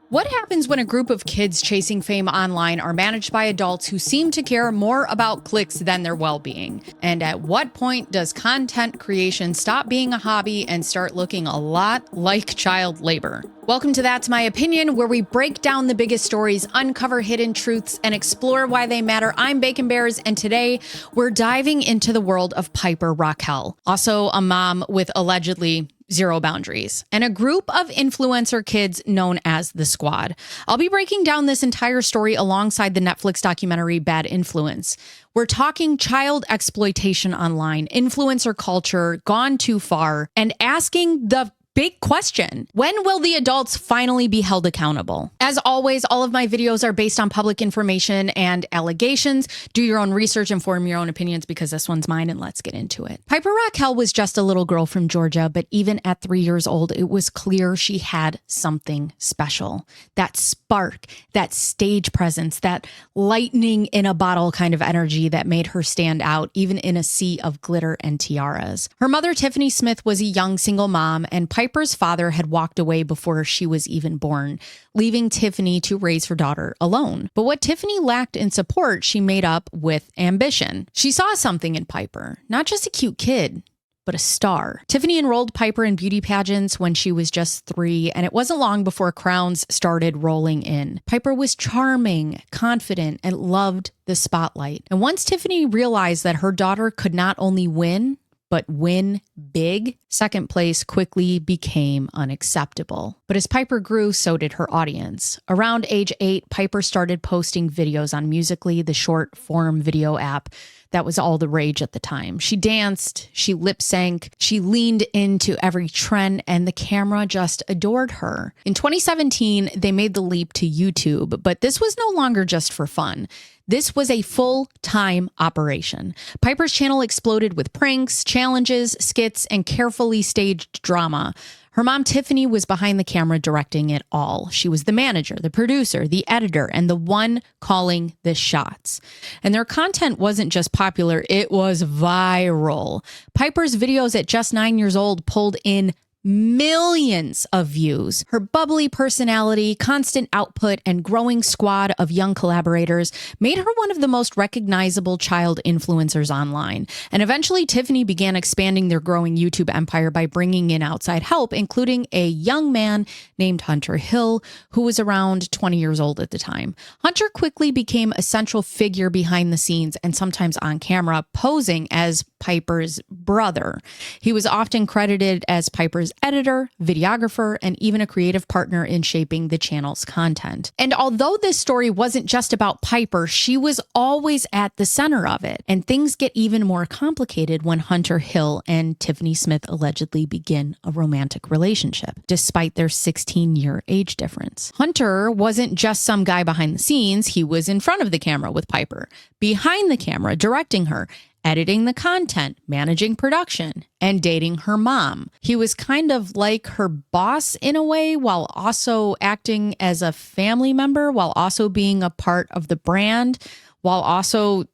What happens when a group of kids chasing fame online are managed by adults who seem to care more about clicks than their well-being? And at what point does content creation stop being a hobby and start looking a lot like child labor? Welcome to That's My Opinion, where we break down the biggest stories, uncover hidden truths, and explore why they matter. I'm Bacon Bears, and today we're diving into the world of Piper Rockelle, also a mom with allegedly zero boundaries, and a group of influencer kids known as the Squad. I'll be breaking down this entire story alongside the Netflix documentary Bad Influence. We're talking child exploitation online, influencer culture gone too far, and asking the big question: when will the adults finally be held accountable? As always, all of my videos are based on public information and allegations. Do your own research and form your own opinions, because this one's mine, and let's get into it. Piper Rockelle was just a little girl from Georgia, but even at 3 years old, it was clear she had something special. That spark, that stage presence, that lightning in a bottle kind of energy that made her stand out, even in a sea of glitter and tiaras. Her mother, Tiffany Smith, was a young single mom, and Piper's father had walked away before she was even born, leaving Tiffany to raise her daughter alone. But what Tiffany lacked in support, she made up with ambition. She saw something in Piper, not just a cute kid, but a star. Tiffany enrolled Piper in beauty pageants when she was just 3, and it wasn't long before crowns started rolling in. Piper was charming, confident, and loved the spotlight. And once Tiffany realized that her daughter could not only win, but win big, second place quickly became unacceptable. But as Piper grew, so did her audience. Around age 8, Piper started posting videos on Musical.ly, the short form video app that was all the rage at the time. She danced, she lip sync, she leaned into every trend, and the camera just adored her. In 2017, they made the leap to YouTube, but this was no longer just for fun. This was a full-time operation. Piper's channel exploded with pranks, challenges, skits, and carefully staged drama. Her mom, Tiffany, was behind the camera directing it all. She was the manager, the producer, the editor, and the one calling the shots. And their content wasn't just popular, it was viral. Piper's videos at just 9 years old pulled in millions of views. Her bubbly personality, constant output, and growing squad of young collaborators made her one of the most recognizable child influencers online. And eventually, Tiffany began expanding their growing YouTube empire by bringing in outside help, including a young man named Hunter Hill, who was around 20 years old at the time. Hunter quickly became a central figure behind the scenes and sometimes on camera, posing as Piper's brother. He was often credited as Piper's editor, videographer, and even a creative partner in shaping the channel's content. And although this story wasn't just about Piper, she was always at the center of it. And things get even more complicated when Hunter Hill and Tiffany Smith allegedly begin a romantic relationship, despite their 16-year age difference. Hunter wasn't just some guy behind the scenes. He was in front of the camera with Piper, behind the camera, directing her, editing the content, managing production, and dating her mom. He was kind of like her boss in a way, while also acting as a family member, while also being a part of the brand, while also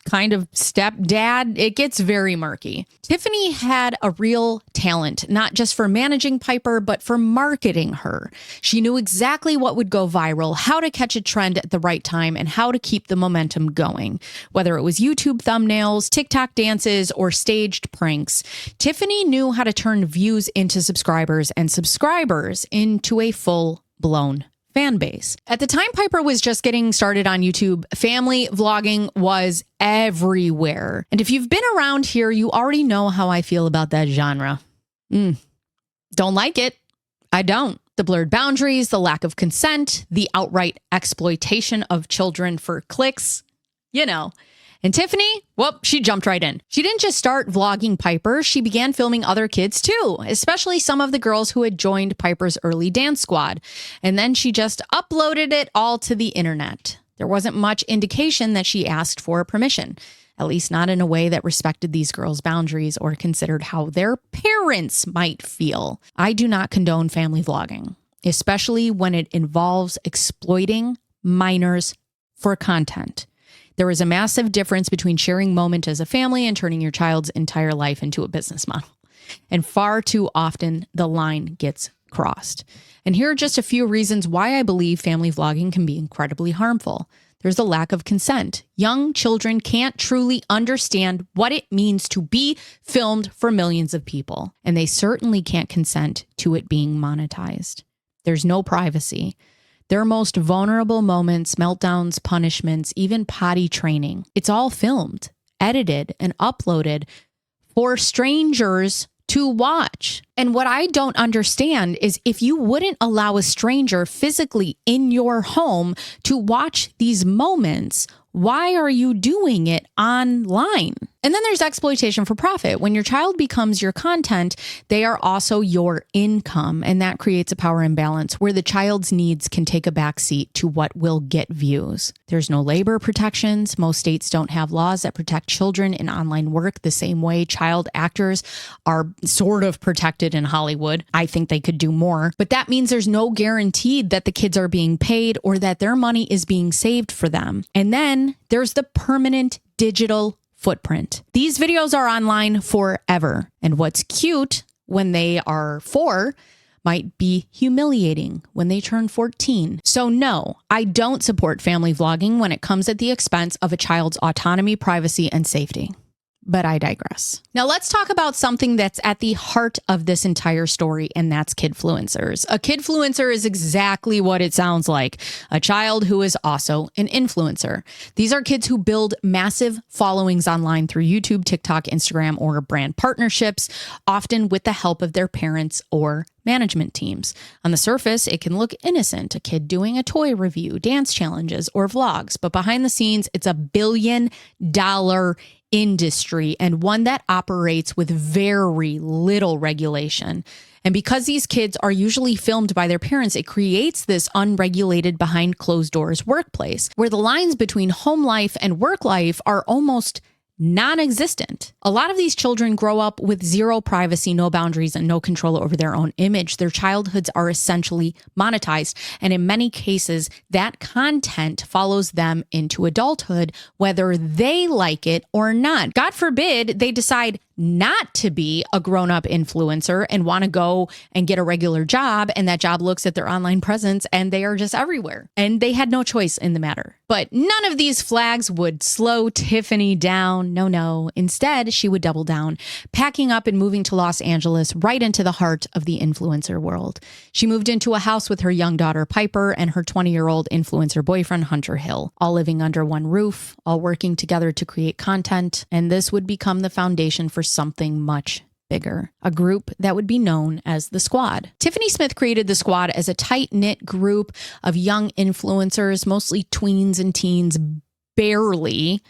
kind of stepdad. It gets very murky. Tiffany had a real talent, not just for managing Piper, but for marketing her. She knew exactly what would go viral, how to catch a trend at the right time, and how to keep the momentum going. Whether it was YouTube thumbnails, TikTok dances, or staged pranks, Tiffany knew how to turn views into subscribers and subscribers into a full-blown fan base. At the time Piper was just getting started on YouTube, family vlogging was everywhere. And if you've been around here, you already know how I feel about that genre. Don't like it. I don't. The blurred boundaries, the lack of consent, the outright exploitation of children for clicks, you know. And Tiffany, well, she jumped right in. She didn't just start vlogging Piper, she began filming other kids too, especially some of the girls who had joined Piper's early dance squad. And then she just uploaded it all to the internet. There wasn't much indication that she asked for permission, at least not in a way that respected these girls' boundaries or considered how their parents might feel. I do not condone family vlogging, especially when it involves exploiting minors for content. There is a massive difference between sharing moment as a family and turning your child's entire life into a business model. And far too often, the line gets crossed. And here are just a few reasons why I believe family vlogging can be incredibly harmful. There's a lack of consent. Young children can't truly understand what it means to be filmed for millions of people, and they certainly can't consent to it being monetized. There's no privacy. Their most vulnerable moments, meltdowns, punishments, even potty training, it's all filmed, edited, and uploaded for strangers to watch. And what I don't understand is if you wouldn't allow a stranger physically in your home to watch these moments, why are you doing it online? And then there's exploitation for profit. When your child becomes your content, they are also your income. And that creates a power imbalance where the child's needs can take a backseat to what will get views. There's no labor protections. Most states don't have laws that protect children in online work the same way child actors are sort of protected in Hollywood. I think they could do more. But that means there's no guarantee that the kids are being paid or that their money is being saved for them. And then there's the permanent digital footprint. These videos are online forever. And what's cute when they are 4 might be humiliating when they turn 14. So no, I don't support family vlogging when it comes at the expense of a child's autonomy, privacy, and safety. But I digress. Now let's talk about something that's at the heart of this entire story, and that's kidfluencers. A kidfluencer is exactly what it sounds like, a child who is also an influencer. These are kids who build massive followings online through YouTube, TikTok, Instagram, or brand partnerships, often with the help of their parents or management teams. On the surface, it can look innocent, a kid doing a toy review, dance challenges, or vlogs, but behind the scenes, it's a billion-dollar industry and one that operates with very little regulation. And because these kids are usually filmed by their parents, it creates this unregulated behind closed doors workplace where the lines between home life and work life are almost non-existent. A lot of these children grow up with zero privacy, no boundaries, and no control over their own image. Their childhoods are essentially monetized. And in many cases, that content follows them into adulthood, whether they like it or not. God forbid they decide not to be a grown-up influencer and want to go and get a regular job, and that job looks at their online presence and they are just everywhere. And they had no choice in the matter. But none of these flags would slow Tiffany down. No. Instead, she would double down, packing up and moving to Los Angeles right into the heart of the influencer world. She moved into a house with her young daughter, Piper, and her 20-year-old influencer boyfriend, Hunter Hill, all living under one roof, all working together to create content. And this would become the foundation for something much bigger, a group that would be known as the Squad. Tiffany Smith created the Squad as a tight-knit group of young influencers, mostly tweens and teens, barely,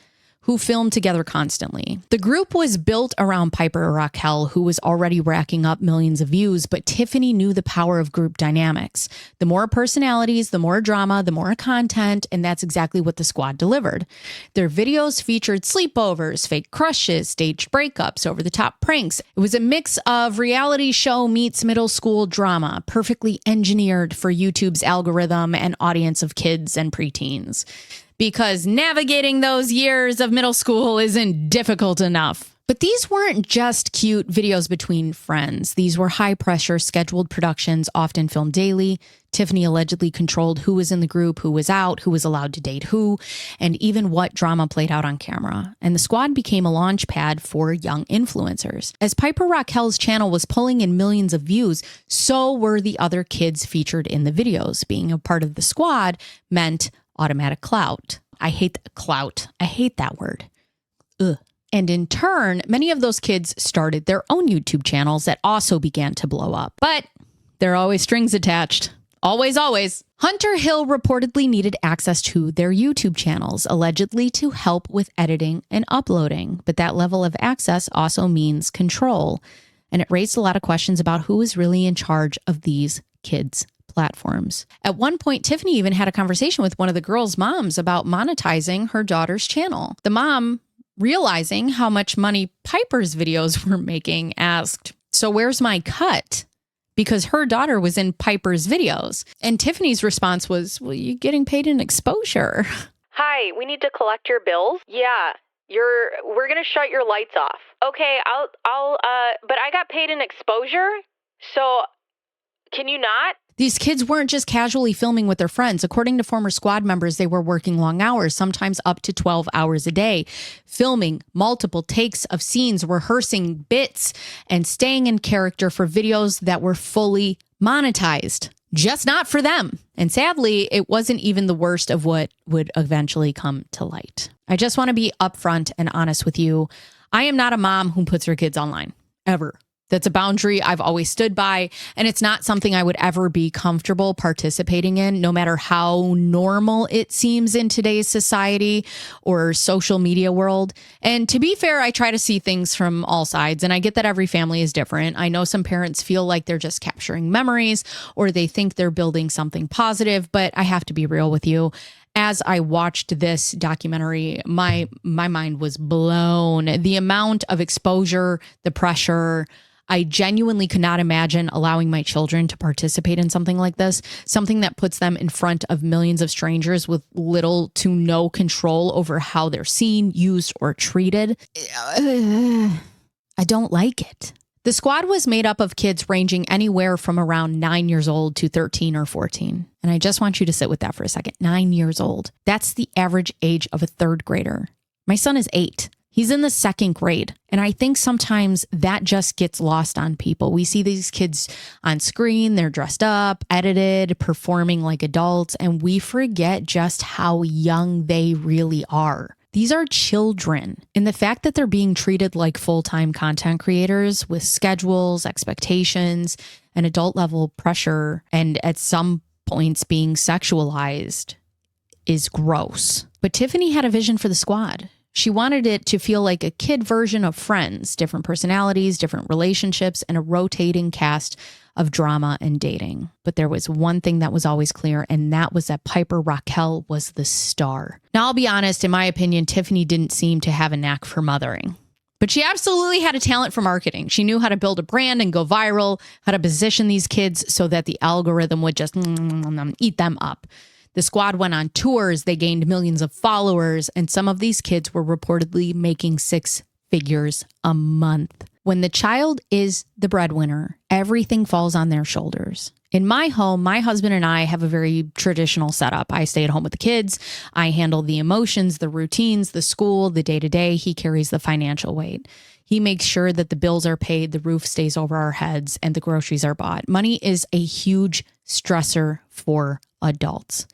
who filmed together constantly. The group was built around Piper Rockelle, who was already racking up millions of views, but Tiffany knew the power of group dynamics. The more personalities, the more drama, the more content, and that's exactly what the Squad delivered. Their videos featured sleepovers, fake crushes, staged breakups, over-the-top pranks. It was a mix of reality show meets middle school drama, perfectly engineered for YouTube's algorithm and audience of kids and preteens. Because navigating those years of middle school isn't difficult enough. But these weren't just cute videos between friends. These were high-pressure, scheduled productions, often filmed daily. Tiffany allegedly controlled who was in the group, who was out, who was allowed to date who, and even what drama played out on camera. And the Squad became a launch pad for young influencers. As Piper Rockelle's channel was pulling in millions of views, so were the other kids featured in the videos. Being a part of the Squad meant automatic clout. I hate clout. I hate that word. Ugh. And in turn, many of those kids started their own YouTube channels that also began to blow up. But there are always strings attached. Always, always. Hunter Hill reportedly needed access to their YouTube channels, allegedly to help with editing and uploading. But that level of access also means control. And it raised a lot of questions about who is really in charge of these kids' platforms. At one point, Tiffany even had a conversation with one of the girls' moms about monetizing her daughter's channel. The mom, realizing how much money Piper's videos were making, asked, "So where's my cut?" Because her daughter was in Piper's videos. And Tiffany's response was, "Well, you're getting paid in exposure." "Hi, we need to collect your bills." "Yeah, we're going to shut your lights off." "Okay, but I got paid in exposure. So Can you not? These kids weren't just casually filming with their friends. According to former squad members, they were working long hours, sometimes up to 12 hours a day, filming multiple takes of scenes, rehearsing bits, and staying in character for videos that were fully monetized. Just not for them. And sadly, it wasn't even the worst of what would eventually come to light. I just want to be upfront and honest with you. I am not a mom who puts her kids online, ever. That's a boundary I've always stood by, and it's not something I would ever be comfortable participating in, no matter how normal it seems in today's society or social media world. And to be fair, I try to see things from all sides, and I get that every family is different. I know some parents feel like they're just capturing memories or they think they're building something positive, but I have to be real with you. As I watched this documentary, my mind was blown. The amount of exposure, the pressure, I genuinely could not imagine allowing my children to participate in something like this, something that puts them in front of millions of strangers with little to no control over how they're seen, used, or treated. I don't like it. The squad was made up of kids ranging anywhere from around 9 years old to 13 or 14. And I just want you to sit with that for a second. 9 years old. That's the average age of a third grader. My son is 8. He's in the second grade. And I think sometimes that just gets lost on people. We see these kids on screen, they're dressed up, edited, performing like adults, and we forget just how young they really are. These are children. And the fact that they're being treated like full-time content creators with schedules, expectations, and adult level pressure, and at some points being sexualized is gross. But Tiffany had a vision for the squad. She wanted it to feel like a kid version of Friends, different personalities, different relationships, and a rotating cast of drama and dating. But there was one thing that was always clear, and that was that Piper Rockelle was the star. Now, I'll be honest, in my opinion, Tiffany didn't seem to have a knack for mothering. But she absolutely had a talent for marketing. She knew how to build a brand and go viral, how to position these kids so that the algorithm would just eat them up. The squad went on tours, they gained millions of followers, and some of these kids were reportedly making 6 figures a month. When the child is the breadwinner, everything falls on their shoulders. In my home, my husband and I have a very traditional setup. I stay at home with the kids. I handle the emotions, the routines, the school, the day-to-day. He carries the financial weight. He makes sure that the bills are paid, the roof stays over our heads, and the groceries are bought. Money is a huge stressor for adults.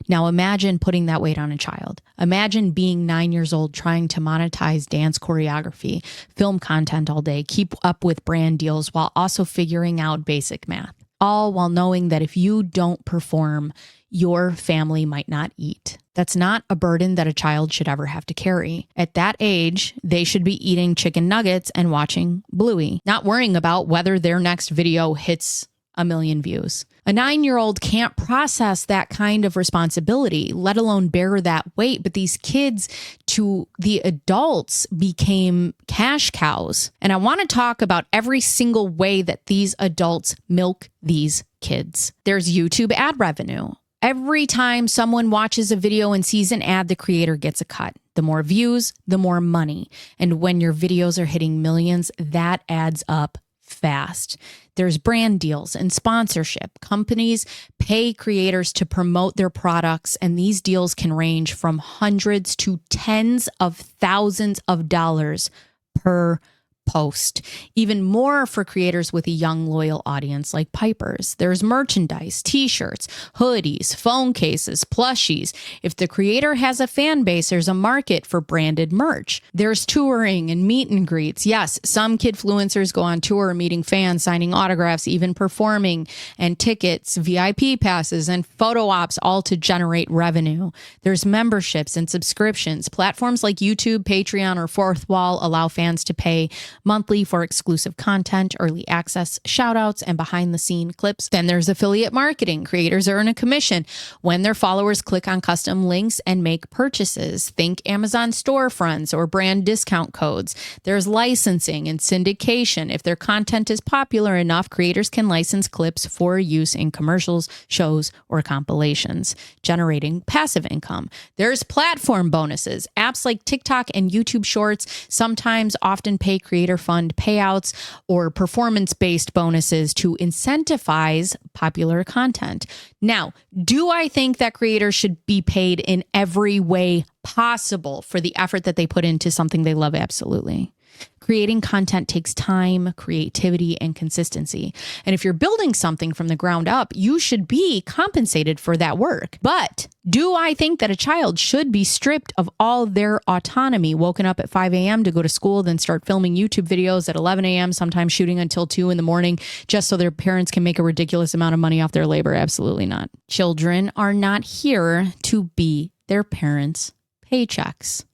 Now imagine putting that weight on a child. Imagine being 9 years old trying to monetize dance choreography, film content all day, keep up with brand deals while also figuring out basic math. All while knowing that if you don't perform, your family might not eat. That's not a burden that a child should ever have to carry. At that age, they should be eating chicken nuggets and watching Bluey, not worrying about whether their next video hits 1 million views. A 9-year-old can't process that kind of responsibility, let alone bear that weight. But these kids, to the adults, became cash cows. And I want to talk about every single way that these adults milk these kids. There's YouTube ad revenue. Every time someone watches a video and sees an ad, the creator gets a cut. The more views, the more money. And when your videos are hitting millions, that adds up fast. There's brand deals and sponsorship. Companies pay creators to promote their products, and these deals can range from hundreds to tens of thousands of dollars per post. Even more for creators with a young, loyal audience like Piper's. There's merchandise, t-shirts, hoodies, phone cases, plushies. If the creator has a fan base, there's a market for branded merch. There's touring and meet and greets. Yes, some kidfluencers go on tour, meeting fans, signing autographs, even performing, and tickets, VIP passes, and photo ops, all to generate revenue. There's memberships and subscriptions. Platforms like YouTube, Patreon, or Fourth Wall allow fans to pay monthly for exclusive content, early access, shoutouts, and behind-the-scene clips. Then there's affiliate marketing. Creators earn a commission when their followers click on custom links and make purchases. Think Amazon storefronts or brand discount codes. There's licensing and syndication. If their content is popular enough, creators can license clips for use in commercials, shows, or compilations, generating passive income. There's platform bonuses. Apps like TikTok and YouTube Shorts sometimes often pay creators creator fund payouts or performance-based bonuses to incentivize popular content. Now, do I think that creators should be paid in every way possible for the effort that they put into something they love? Absolutely. Creating content takes time, creativity, and consistency. And if you're building something from the ground up, you should be compensated for that work. But do I think that a child should be stripped of all their autonomy, woken up at 5 a.m. to go to school, then start filming YouTube videos at 11 a.m., sometimes shooting until 2 in the morning, just so their parents can make a ridiculous amount of money off their labor? Absolutely not. Children are not here to be their parents' paychecks.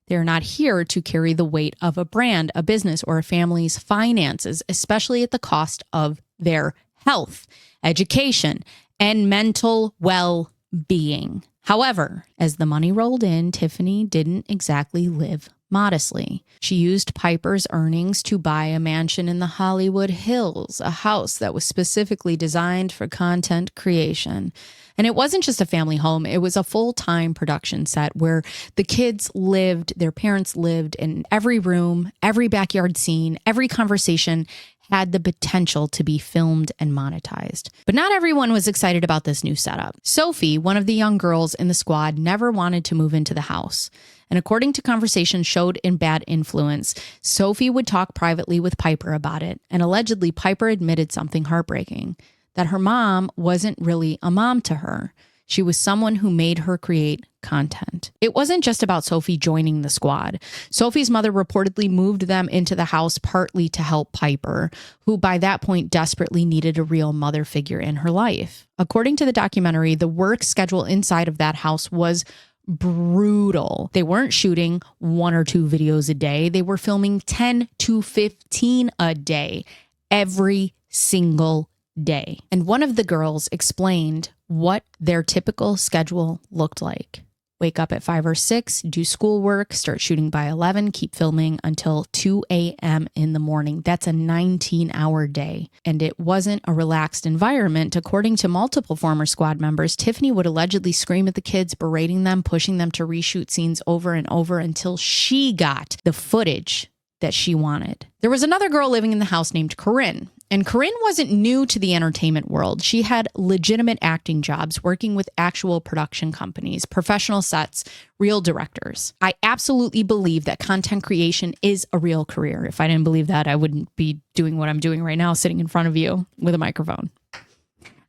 They're not here to carry the weight of a brand, a business, or a family's finances, especially at the cost of their health, education, and mental well-being. However, as the money rolled in, Tiffany didn't exactly live modestly. She used Piper's earnings to buy a mansion in the Hollywood Hills, a house that was specifically designed for content creation. And it wasn't just a family home. It was a full-time production set where the kids lived, their parents lived, in every room, every backyard scene, every conversation had the potential to be filmed and monetized. But not everyone was excited about this new setup. Sophie, one of the young girls in the squad, never wanted to move into the house. And according to conversations showed in Bad Influence, Sophie would talk privately with Piper about it. And allegedly, Piper admitted something heartbreaking, that her mom wasn't really a mom to her. She was someone who made her create content. It wasn't just about Sophie joining the squad. Sophie's mother reportedly moved them into the house partly to help Piper, who by that point desperately needed a real mother figure in her life. According to the documentary, the work schedule inside of that house was brutal. They weren't shooting 1 or 2 videos a day. They were filming 10 to 15 a day, every single day. And one of the girls explained what their typical schedule looked like. Wake up at 5 or 6, do schoolwork, start shooting by 11, keep filming until 2 a.m. in the morning. That's a 19-hour day. And it wasn't a relaxed environment. According to multiple former squad members, Tiffany would allegedly scream at the kids, berating them, pushing them to reshoot scenes over and over until she got the footage that she wanted. There was another girl living in the house named Corinne. And Corinne wasn't new to the entertainment world. She had legitimate acting jobs working with actual production companies, professional sets, real directors. I absolutely believe that content creation is a real career. If I didn't believe that, I wouldn't be doing what I'm doing right now, sitting in front of you with a microphone.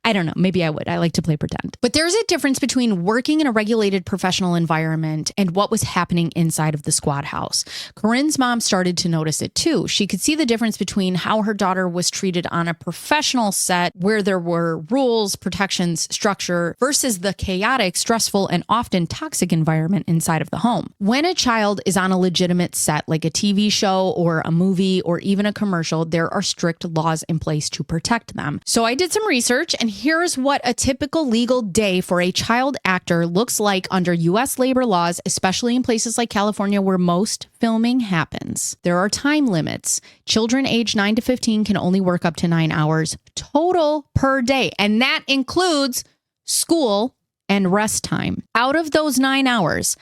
I don't know. Maybe I would. I like to play pretend. But there's a difference between working in a regulated professional environment and what was happening inside of the squad house. Corinne's mom started to notice it too. She could see the difference between how her daughter was treated on a professional set where there were rules, protections, structure versus the chaotic, stressful, and often toxic environment inside of the home. When a child is on a legitimate set like a TV show or a movie or even a commercial, there are strict laws in place to protect them. So I did some research, and here's what a typical legal day for a child actor looks like under U.S. labor laws, especially in places like California where most filming happens. There are time limits. Children aged 9 to 15 can only work up to 9 hours total per day, and that includes school and rest time. Out of those 9 hours,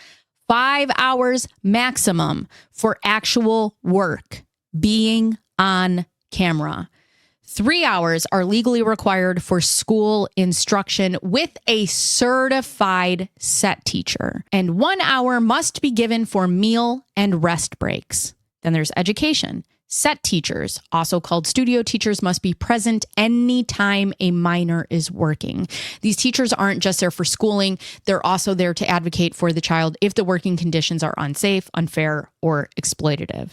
5 hours maximum for actual work, being on camera. 3 hours are legally required for school instruction with a certified set teacher. And 1 hour must be given for meal and rest breaks. Then there's education. Set teachers, also called studio teachers, must be present anytime a minor is working. These teachers aren't just there for schooling. They're also there to advocate for the child if the working conditions are unsafe, unfair, or exploitative.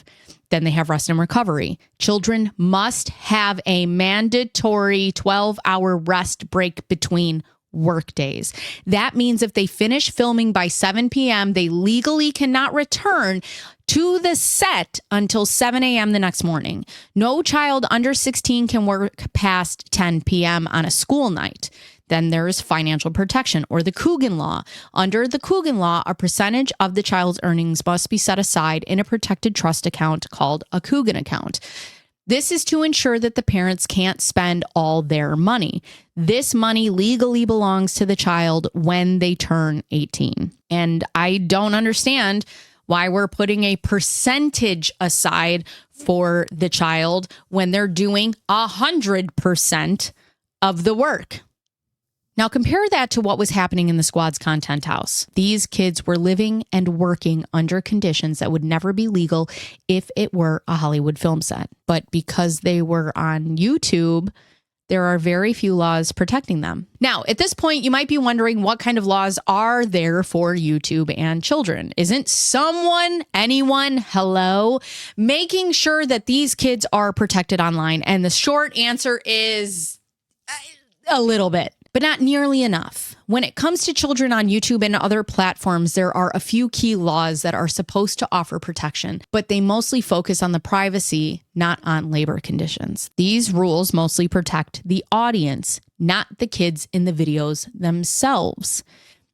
Then they have rest and recovery. Children must have a mandatory 12-hour rest break between work days. That means if they finish filming by 7 p.m., they legally cannot return to the set until 7 a.m. the next morning. No child under 16 can work past 10 p.m. on a school night. Then there is financial protection, or the Coogan Law. Under the Coogan Law, a percentage of the child's earnings must be set aside in a protected trust account called a Coogan account. This is to ensure that the parents can't spend all their money. This money legally belongs to the child when they turn 18. And I don't understand why we're putting a percentage aside for the child when they're doing 100% of the work. Now compare that to what was happening in the squad's content house. These kids were living and working under conditions that would never be legal if it were a Hollywood film set. But because they were on YouTube, there are very few laws protecting them. Now, at this point, you might be wondering what kind of laws are there for YouTube and children? Isn't anyone, hello, making sure that these kids are protected online? And the short answer is a little bit, but not nearly enough. When it comes to children on YouTube and other platforms, there are a few key laws that are supposed to offer protection, but they mostly focus on the privacy, not on labor conditions. These rules mostly protect the audience, not the kids in the videos themselves.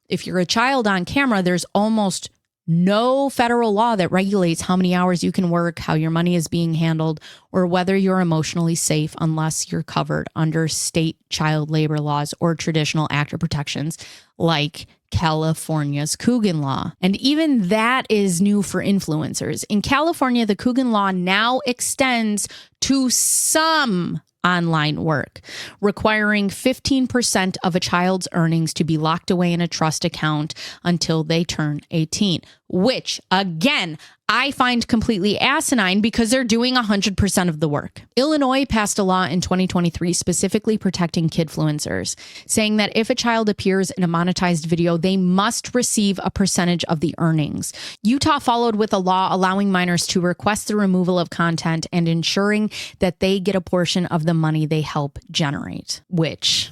If you're a child on camera, there's almost no federal law that regulates how many hours you can work, how your money is being handled, or whether you're emotionally safe unless you're covered under state child labor laws or traditional actor protections like California's Coogan Law. And even that is new for influencers. In California, the Coogan Law now extends to some online work, requiring 15% of a child's earnings to be locked away in a trust account until they turn 18, which, again, I find completely asinine because they're doing 100% of the work. Illinois passed a law in 2023 specifically protecting kidfluencers, saying that if a child appears in a monetized video, they must receive a percentage of the earnings. Utah followed with a law allowing minors to request the removal of content and ensuring that they get a portion of the money they help generate, which...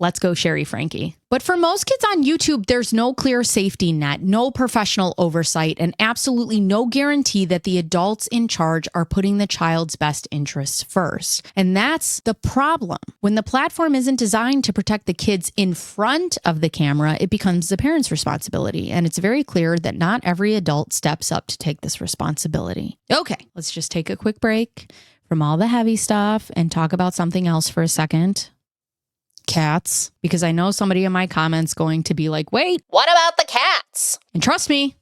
let's go, Sherry Frankie. But for most kids on YouTube, there's no clear safety net, no professional oversight, and absolutely no guarantee that the adults in charge are putting the child's best interests first. And that's the problem. When the platform isn't designed to protect the kids in front of the camera, it becomes the parent's responsibility. And it's very clear that not every adult steps up to take this responsibility. Okay, let's just take a quick break from all the heavy stuff and talk about something else for a second. Cats, because I know somebody in my comments going to be like, wait, what about the cats? And trust me,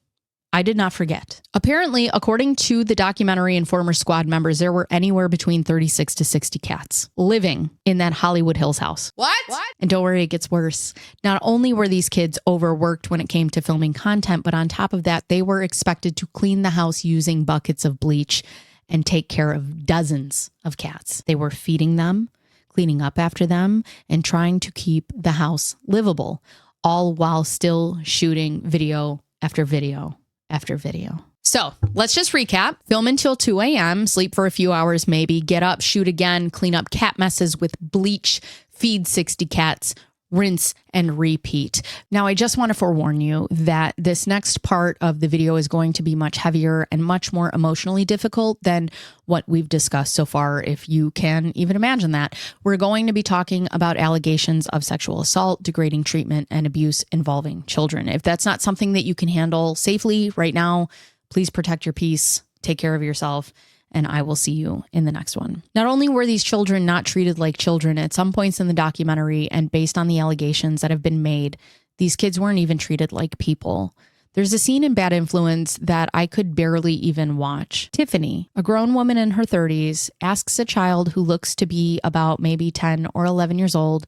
I did not forget. Apparently, according to the documentary and former squad members, there were anywhere between 36 to 60 cats living in that Hollywood Hills house. What? And don't worry, it gets worse. Not only were these kids overworked when it came to filming content, but on top of that, they were expected to clean the house using buckets of bleach and take care of dozens of cats. They were feeding them, cleaning up after them, and trying to keep the house livable, all while still shooting video after video after video. So let's just recap. Film until 2 a.m., sleep for a few hours maybe, get up, shoot again, clean up cat messes with bleach, feed 60 cats, rinse and repeat. Now, I just want to forewarn you that this next part of the video is going to be much heavier and much more emotionally difficult than what we've discussed so far, if you can even imagine that. We're going to be talking about allegations of sexual assault, degrading treatment, and abuse involving children. If that's not something that you can handle safely right now, please protect your peace, take care of yourself, and I will see you in the next one. Not only were these children not treated like children at some points in the documentary, and based on the allegations that have been made, these kids weren't even treated like people. There's a scene in Bad Influence that I could barely even watch. Tiffany, a grown woman in her 30s, asks a child who looks to be about maybe 10 or 11 years old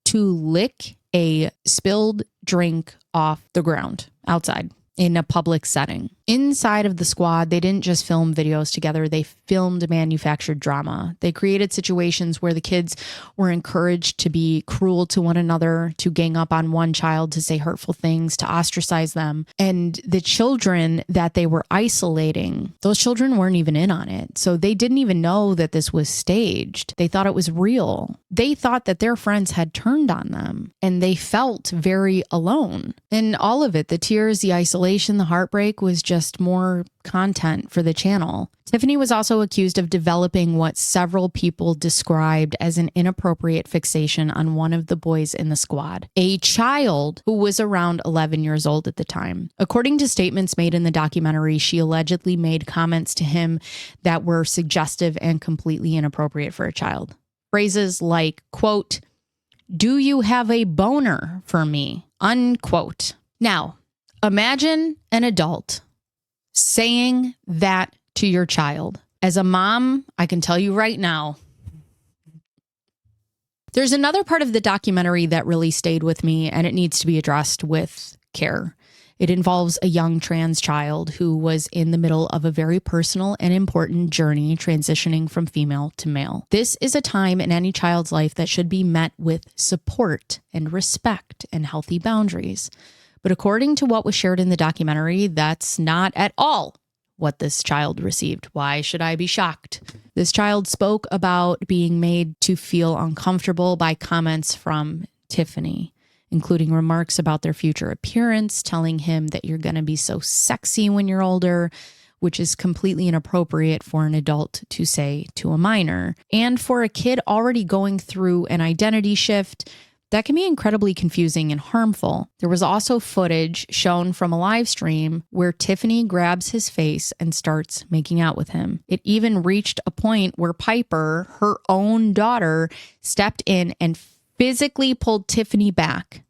to lick a spilled drink off the ground outside in a public setting. Inside of the squad, they didn't just film videos together, they filmed manufactured drama. They created situations where the kids were encouraged to be cruel to one another, to gang up on one child, to say hurtful things, to ostracize them. And the children that they were isolating, those children weren't even in on it. So they didn't even know that this was staged. They thought it was real. They thought that their friends had turned on them, and they felt very alone. And all of it, the tears, the isolation, the heartbreak, was just more content for the channel. Tiffany was also accused of developing what several people described as an inappropriate fixation on one of the boys in the squad, a child who was around 11 years old at the time. According to statements made in the documentary, she allegedly made comments to him that were suggestive and completely inappropriate for a child. Phrases like, quote, "Do you have a boner for me?" Unquote. Now, imagine an adult saying that to your child. As a mom, I can tell you right now, there's another part of the documentary that really stayed with me, and it needs to be addressed with care. It involves a young trans child who was in the middle of a very personal and important journey transitioning from female to male. This is a time in any child's life that should be met with support and respect and healthy boundaries. But according to what was shared in the documentary, that's not at all what this child received. Why should I be shocked? This child spoke about being made to feel uncomfortable by comments from Tiffany, including remarks about their future appearance, telling him that you're going to be so sexy when you're older, which is completely inappropriate for an adult to say to a minor. And for a kid already going through an identity shift, that can be incredibly confusing and harmful. There was also footage shown from a live stream where Tiffany grabs his face and starts making out with him. It even reached a point where Piper, her own daughter, stepped in and physically pulled Tiffany back.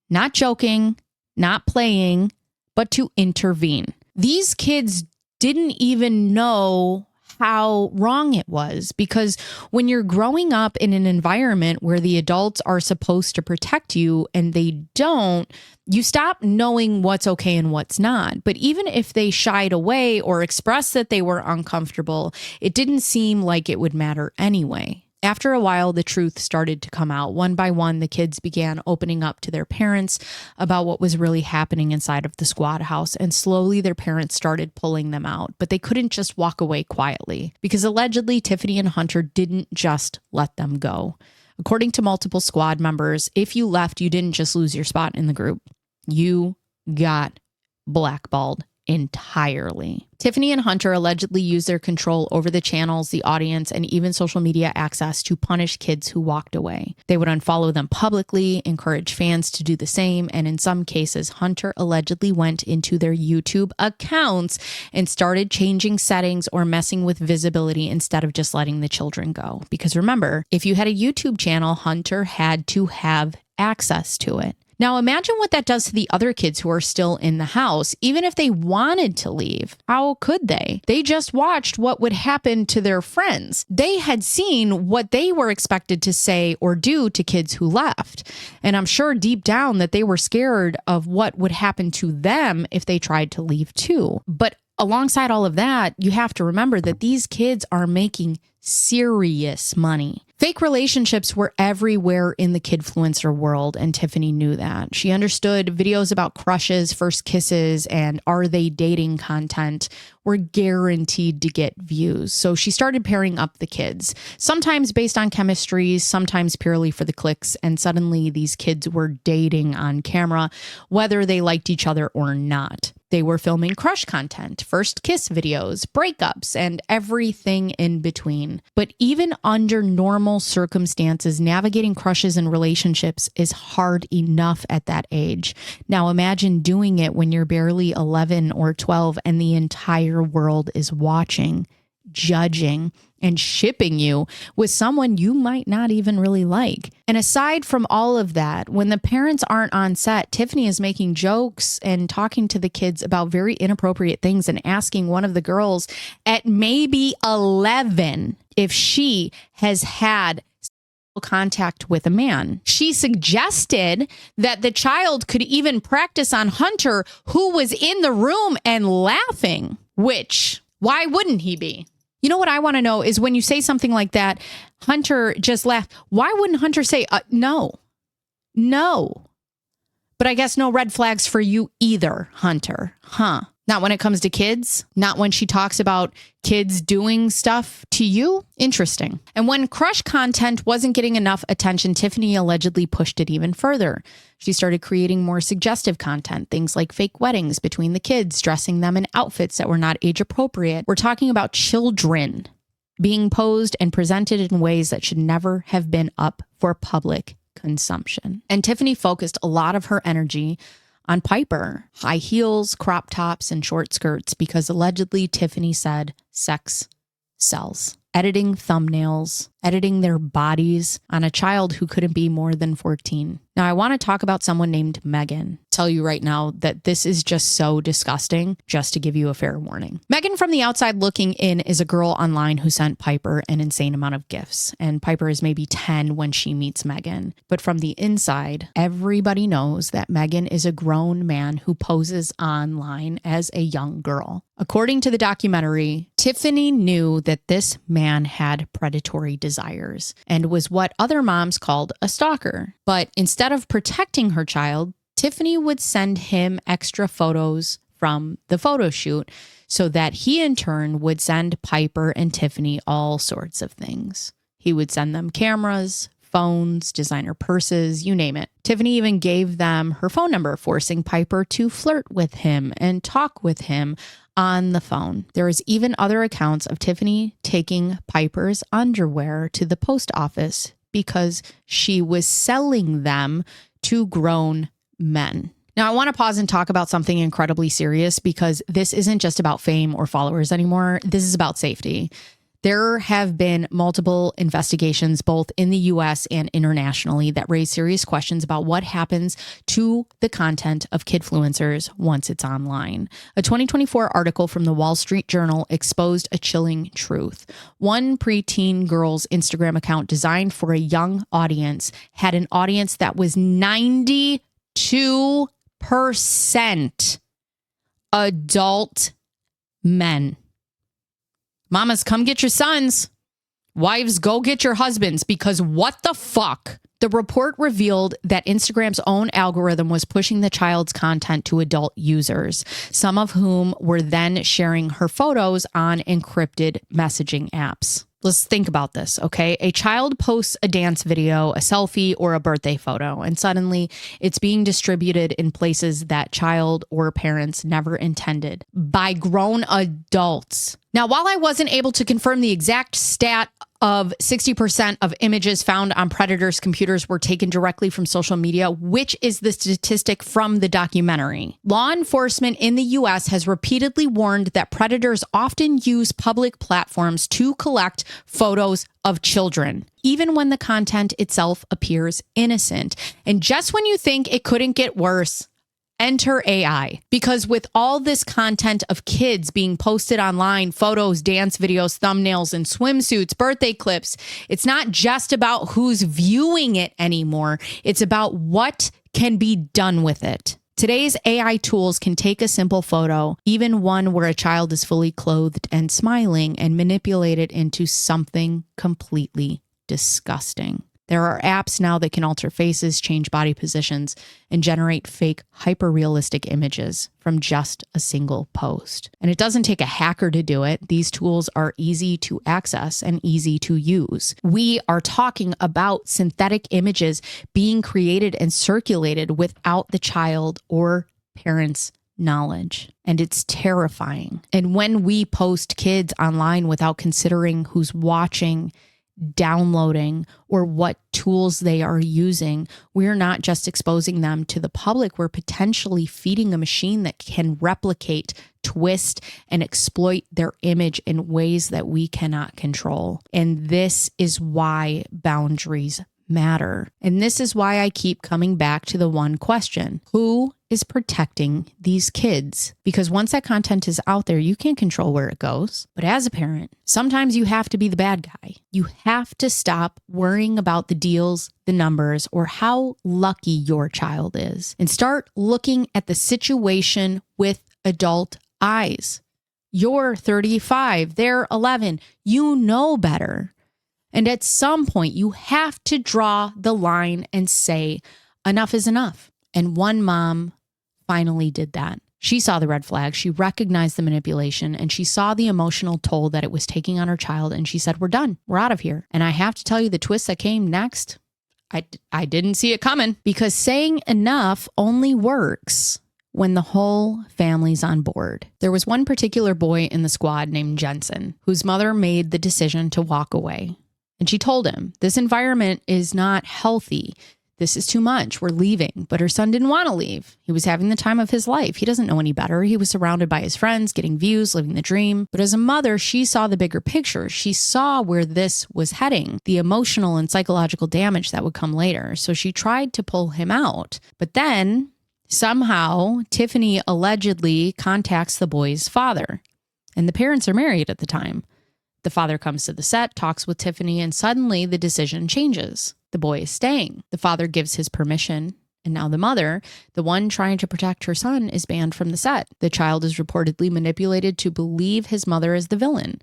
Not joking, not playing, but to intervene. These kids didn't even know how wrong it was, because when you're growing up in an environment where the adults are supposed to protect you and they don't, you stop knowing what's okay and what's not. But even if they shied away or expressed that they were uncomfortable, it didn't seem like it would matter anyway. After a while, the truth started to come out. One by one, the kids began opening up to their parents about what was really happening inside of the squad house, and slowly their parents started pulling them out. But they couldn't just walk away quietly, because allegedly Tiffany and Hunter didn't just let them go. According to multiple squad members, if you left, you didn't just lose your spot in the group. You got blackballed entirely. Tiffany and Hunter allegedly used their control over the channels, the audience, and even social media access to punish kids who walked away. They would unfollow them publicly, encourage fans to do the same, and in some cases, Hunter allegedly went into their YouTube accounts and started changing settings or messing with visibility instead of just letting the children go. Because remember, if you had a YouTube channel, Hunter had to have access to it. Now imagine what that does to the other kids who are still in the house. Even if they wanted to leave, how could they? They just watched what would happen to their friends. They had seen what they were expected to say or do to kids who left. And I'm sure deep down that they were scared of what would happen to them if they tried to leave too. But alongside all of that, you have to remember that these kids are making serious money. Fake relationships were everywhere in the kidfluencer world, and Tiffany knew that. She understood videos about crushes, first kisses, and are they dating content were guaranteed to get views. So she started pairing up the kids, sometimes based on chemistry, sometimes purely for the clicks, and suddenly these kids were dating on camera, whether they liked each other or not. They were filming crush content, first kiss videos, breakups, and everything in between. But even under normal circumstances, navigating crushes and relationships is hard enough at that age. Now imagine doing it when you're barely 11 or 12 and the entire world is watching, judging, and shipping you with someone you might not even really like. And aside from all of that, when the parents aren't on set, Tiffany is making jokes and talking to the kids about very inappropriate things and asking one of the girls at maybe 11 if she has had contact with a man. She suggested that the child could even practice on Hunter, who was in the room and laughing, which, why wouldn't he be? You know what I want to know is when you say something like that, Hunter just laughed. Why wouldn't Hunter say, no? But I guess no red flags for you either, Hunter. Huh? Not when it comes to kids? Not when she talks about kids doing stuff to you? Interesting. And when crush content wasn't getting enough attention, Tiffany allegedly pushed it even further. She started creating more suggestive content, things like fake weddings between the kids, dressing them in outfits that were not age appropriate. We're talking about children being posed and presented in ways that should never have been up for public consumption. And Tiffany focused a lot of her energy on Piper, high heels, crop tops, and short skirts, because allegedly Tiffany said sex sells. Editing thumbnails editing their bodies on a child who couldn't be more than 14. Now, I want to talk about someone named Megan. Tell you right now that this is just so disgusting, just to give you a fair warning. Megan from the outside looking in is a girl online who sent Piper an insane amount of gifts. And Piper is maybe 10 when she meets Megan. But from the inside, everybody knows that Megan is a grown man who poses online as a young girl. According to the documentary, Tiffany knew that this man had predatory desires and was what other moms called a stalker. But instead of protecting her child, Tiffany would send him extra photos from the photo shoot so that he in turn would send Piper and Tiffany all sorts of things. He would send them cameras, phones, designer purses, you name it. Tiffany even gave them her phone number, forcing Piper to flirt with him and talk with him on the phone. There is even other accounts of Tiffany taking Piper's underwear to the post office because she was selling them to grown men. Now, I want to pause and talk about something incredibly serious because this isn't just about fame or followers anymore. This is about safety. There have been multiple investigations, both in the US and internationally, that raise serious questions about what happens to the content of kidfluencers once it's online. A 2024 article from the Wall Street Journal exposed a chilling truth. One preteen girl's Instagram account designed for a young audience had an audience that was 92% adult men. Mamas, come get your sons. Wives, go get your husbands, because what the fuck? The report revealed that Instagram's own algorithm was pushing the child's content to adult users, some of whom were then sharing her photos on encrypted messaging apps. Let's think about this, okay? A child posts a dance video, a selfie, or a birthday photo, and suddenly it's being distributed in places that child or parents never intended by grown adults. Now, while I wasn't able to confirm the exact stat of 60% of images found on predators' computers were taken directly from social media, which is the statistic from the documentary, law enforcement in the US has repeatedly warned that predators often use public platforms to collect photos of children, even when the content itself appears innocent. And just when you think it couldn't get worse, enter AI. Because with all this content of kids being posted online, photos, dance videos, thumbnails, and swimsuits, birthday clips, it's not just about who's viewing it anymore. It's about what can be done with it. Today's AI tools can take a simple photo, even one where a child is fully clothed and smiling, and manipulate it into something completely disgusting. There are apps now that can alter faces, change body positions, and generate fake, hyper-realistic images from just a single post. And it doesn't take a hacker to do it. These tools are easy to access and easy to use. We are talking about synthetic images being created and circulated without the child or parents' knowledge. And it's terrifying. And when we post kids online without considering who's watching, downloading, or what tools they are using, we're not just exposing them to the public, we're potentially feeding a machine that can replicate, twist, and exploit their image in ways that we cannot control. And this is why boundaries matter. And this is why I keep coming back to the one question: who is protecting these kids? Because once that content is out there, you can't control where it goes. But as a parent, sometimes you have to be the bad guy. You have to stop worrying about the deals, the numbers, or how lucky your child is, and start looking at the situation with adult eyes. You're 35, they're 11. You know better. And at some point, you have to draw the line and say, enough is enough. And one mom finally did that. She saw the red flag. She recognized the manipulation, and she saw the emotional toll that it was taking on her child. And she said, we're done. We're out of here. And I have to tell you, the twist that came next, I didn't see it coming, because saying enough only works when the whole family's on board. There was one particular boy in the squad named Jensen, whose mother made the decision to walk away. And she told him, this environment is not healthy. this is too much. We're leaving. But her son didn't want to leave. He was having the time of his life. He doesn't know any better. He was surrounded by his friends, getting views, living the dream. But as a mother, she saw the bigger picture. She saw where this was heading, the emotional and psychological damage that would come later. So she tried to pull him out. But then somehow Tiffany allegedly contacts the boy's father. And the parents are married at the time. The father comes to the set, talks with Tiffany, and suddenly the decision changes. The boy is staying. The father gives his permission, and now the mother, the one trying to protect her son, is banned from the set. The child is reportedly manipulated to believe his mother is the villain,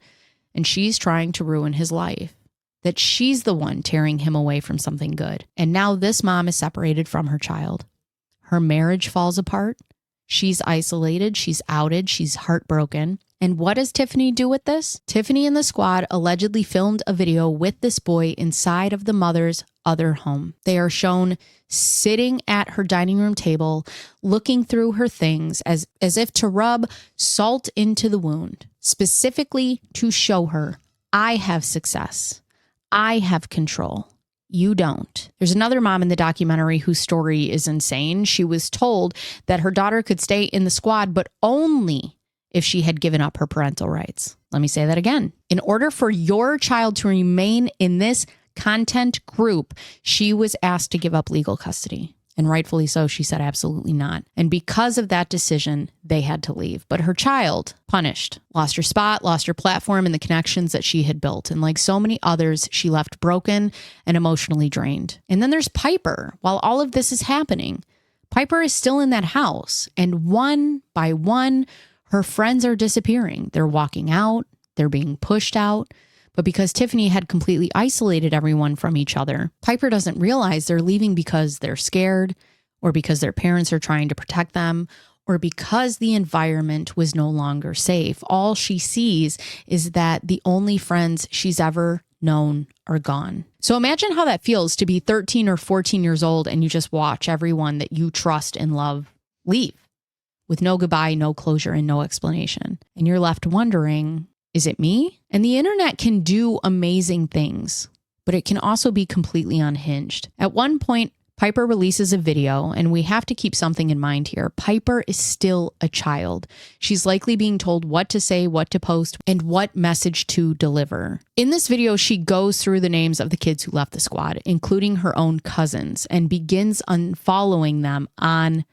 and she's trying to ruin his life, that she's the one tearing him away from something good. And now this mom is separated from her child. Her marriage falls apart. She's isolated. She's outed. She's heartbroken. And what does Tiffany do with this? Tiffany and the squad allegedly filmed a video with this boy inside of the mother's other home. They are shown sitting at her dining room table, looking through her things as if to rub salt into the wound, specifically to show her, I have success. I have control. You don't. There's another mom in the documentary whose story is insane. She was told that her daughter could stay in the squad, but only if she had given up her parental rights. Let me say that again. In order for your child to remain in this content group, she was asked to give up legal custody. And rightfully so, she said absolutely not. And because of that decision, they had to leave. But her child, punished, lost her spot, lost her platform and the connections that she had built. And like so many others, she left broken and emotionally drained. And then there's Piper. While all of this is happening, Piper is still in that house. And one by one, her friends are disappearing. They're walking out. They're being pushed out. But because Tiffany had completely isolated everyone from each other, Piper doesn't realize they're leaving because they're scared, or because their parents are trying to protect them, or because the environment was no longer safe. All she sees is that the only friends she's ever known are gone. So imagine how that feels to be 13 or 14 years old and you just watch everyone that you trust and love leave, with no goodbye, no closure, and no explanation. And you're left wondering, is it me? And the internet can do amazing things, but it can also be completely unhinged. At one point, Piper releases a video, and we have to keep something in mind here. Piper is still a child. She's likely being told what to say, what to post, and what message to deliver. In this video, she goes through the names of the kids who left the squad, including her own cousins, and begins unfollowing them on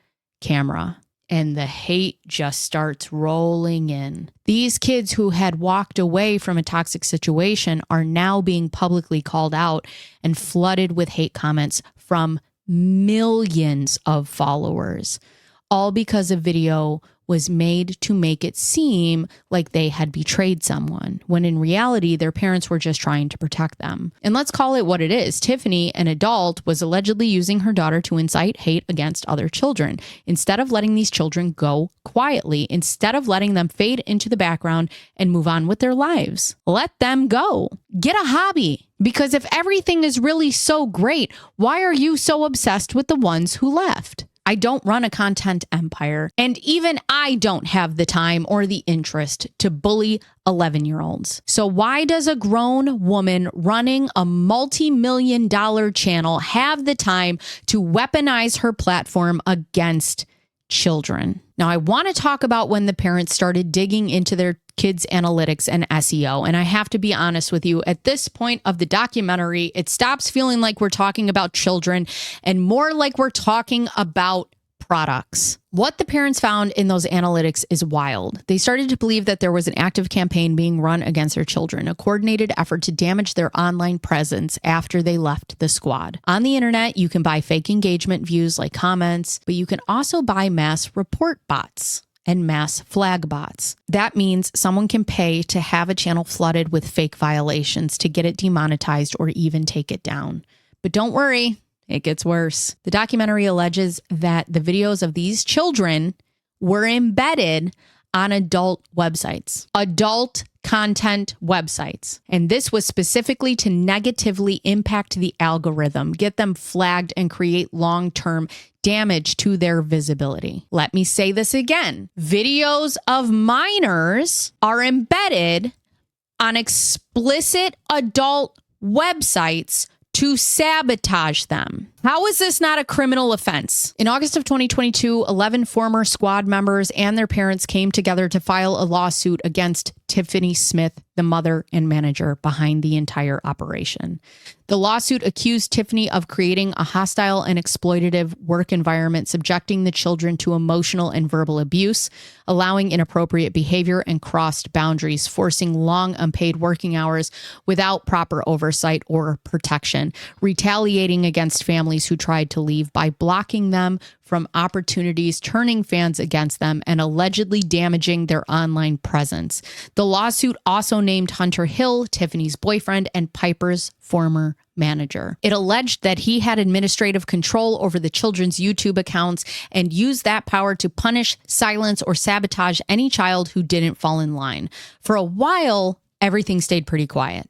camera. And the hate just starts rolling in. These kids who had walked away from a toxic situation are now being publicly called out and flooded with hate comments from millions of followers, all because a video was made to make it seem like they had betrayed someone, when in reality, their parents were just trying to protect them. And let's call it what it is. Tiffany, an adult, was allegedly using her daughter to incite hate against other children. Instead of letting these children go quietly, instead of letting them fade into the background and move on with their lives, let them go. Get a hobby. Because if everything is really so great, why are you so obsessed with the ones who left? I don't run a content empire, and even I don't have the time or the interest to bully 11-year-olds. So why does a grown woman running a multi-million-dollar channel have the time to weaponize her platform against children? Now, I want to talk about when the parents started digging into their kids' analytics and SEO. And I have to be honest with you, at this point of the documentary, it stops feeling like we're talking about children and more like we're talking about products. What the parents found in those analytics is wild. They started to believe that there was an active campaign being run against their children, a coordinated effort to damage their online presence after they left the squad. On the internet, you can buy fake engagement views like comments, but you can also buy mass report bots and mass flag bots. That means someone can pay to have a channel flooded with fake violations to get it demonetized or even take it down. But don't worry, it gets worse. The documentary alleges that the videos of these children were embedded on adult websites, adult content websites. And this was specifically to negatively impact the algorithm, get them flagged, and create long-term damage to their visibility. Let me say this again. Videos of minors are embedded on explicit adult websites to sabotage them. How is this not a criminal offense? In August of 2022, 11 former squad members and their parents came together to file a lawsuit against Tiffany Smith, the mother and manager behind the entire operation. The lawsuit accused Tiffany of creating a hostile and exploitative work environment, subjecting the children to emotional and verbal abuse, allowing inappropriate behavior, and crossed boundaries, forcing long unpaid working hours without proper oversight or protection, retaliating against families who tried to leave by blocking them from opportunities, turning fans against them, and allegedly damaging their online presence. The lawsuit also named Hunter Hill, Tiffany's boyfriend, and Piper's former manager. It alleged that he had administrative control over the children's YouTube accounts and used that power to punish, silence, or sabotage any child who didn't fall in line. For a while, everything stayed pretty quiet.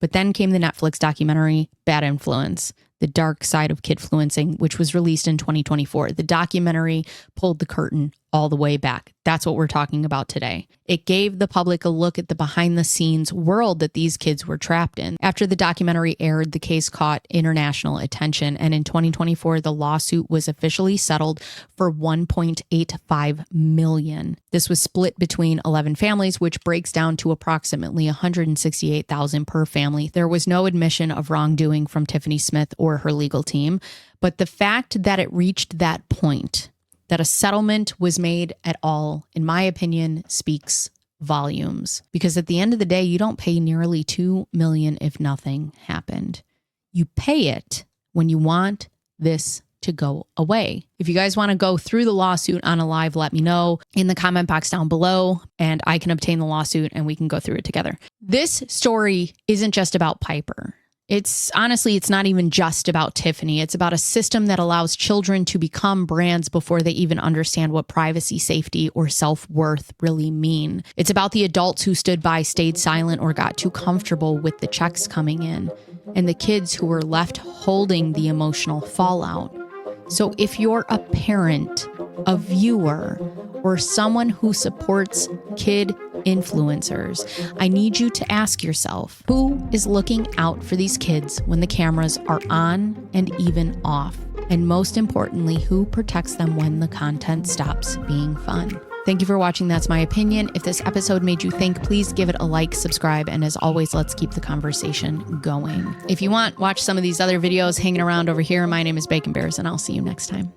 But then came the Netflix documentary, Bad Influence: The Dark Side of Kidfluencing, which was released in 2024. The documentary pulled the curtain all the way back. That's what we're talking about today. It gave the public a look at the behind-the-scenes world that these kids were trapped in. After the documentary aired, the case caught international attention, and in 2024, the lawsuit was officially settled for $1.85 million. This was split between 11 families, which breaks down to approximately $168,000 per family. There was no admission of wrongdoing from Tiffany Smith or her legal team, but the fact that it reached that point, that a settlement was made at all, in my opinion, speaks volumes. Because at the end of the day, you don't pay nearly $2 million if nothing happened. You pay it when you want this to go away. If you guys want to go through the lawsuit on a live, let me know in the comment box down below, and I can obtain the lawsuit and we can go through it together. This story isn't just about Piper. It's not even just about Tiffany. It's about a system that allows children to become brands before they even understand what privacy, safety, or self-worth really mean. It's about the adults who stood by, stayed silent, or got too comfortable with the checks coming in, and the kids who were left holding the emotional fallout. So if you're a parent, a viewer, or someone who supports kid influencers, I need you to ask yourself, who is looking out for these kids when the cameras are on and even off? And most importantly, who protects them when the content stops being fun? Thank you for watching. That's my opinion. If this episode made you think, please give it a like, subscribe, and as always, let's keep the conversation going. If you want, watch some of these other videos hanging around over here. My name is Bacon Bears, and I'll see you next time.